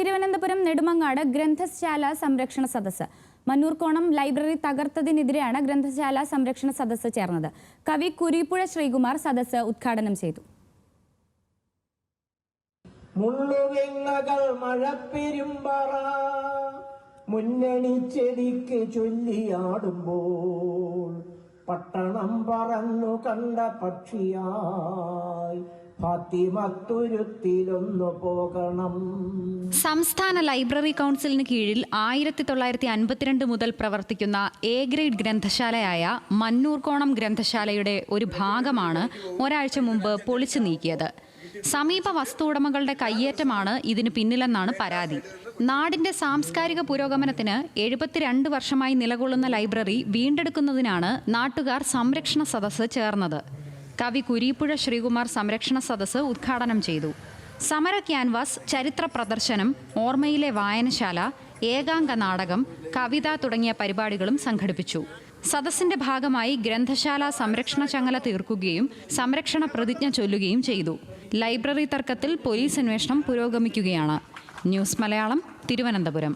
തിരുവനന്തപുരം നെടുമങ്ങാട് ഗ്രന്ഥശാല സംരക്ഷണ സദസ്സ്. മന്നൂർക്കോണം ലൈബ്രറി തകർത്തതിനെതിരെയാണ് ഗ്രന്ഥശാല സംരക്ഷണ സദസ്സ് ചേർന്നത്. കവി കുരീപ്പുഴ ശ്രീകുമാർ സദസ്സ് ഉദ്ഘാടനം ചെയ്തു. മുന്നണി ചെടിക്ക് ചൊല്ലിയാടുമ്പോൾ പട്ടണം പറന്നു കണ്ട പക്ഷിയായി ഫാത്തിമത്തുരുത്തിലൊന്നു പോകണം. സംസ്ഥാന ലൈബ്രറി കൗൺസിലിന് കീഴിൽ 1952 മുതൽ പ്രവർത്തിക്കുന്ന എ ഗ്രേഡ് ഗ്രന്ഥശാലയായ മന്നൂർക്കോണം ഗ്രന്ഥശാലയുടെ ഒരു ഭാഗമാണ് ഒരാഴ്ച മുമ്പ് പൊളിച്ചു നീക്കിയത്. സമീപ വസ്തു ഉടമകളുടെ കയ്യേറ്റമാണ് ഇതിന് പിന്നിലെന്നാണ് പരാതി. നാടിന്റെ സാംസ്കാരിക പുരോഗമനത്തിന് 72 വർഷമായി നിലകൊള്ളുന്ന ലൈബ്രറി വീണ്ടെടുക്കുന്നതിനാണ് നാട്ടുകാർ സംരക്ഷണ സദസ്സ് ചേർന്നത്. കവി കുരീപ്പുഴ ശ്രീകുമാർ സംരക്ഷണ സദസ്സ് ഉദ്ഘാടനം ചെയ്തു. സമര ക്യാൻവാസ്, ചരിത്ര പ്രദർശനം, ഓർമ്മയിലെ വായനശാല, ഏകാംഗ നാടകം, കവിത തുടങ്ങിയ പരിപാടികളും സംഘടിപ്പിച്ചു. സദസ്സിന്റെ ഭാഗമായി ഗ്രന്ഥശാല സംരക്ഷണ ചങ്ങല തീർക്കുകയും സംരക്ഷണ പ്രതിജ്ഞ ചൊല്ലുകയും ചെയ്തു. ലൈബ്രറി തർക്കത്തിൽ പോലീസ് അന്വേഷണം പുരോഗമിക്കുകയാണ്. ന്യൂസ് മലയാളം, തിരുവനന്തപുരം.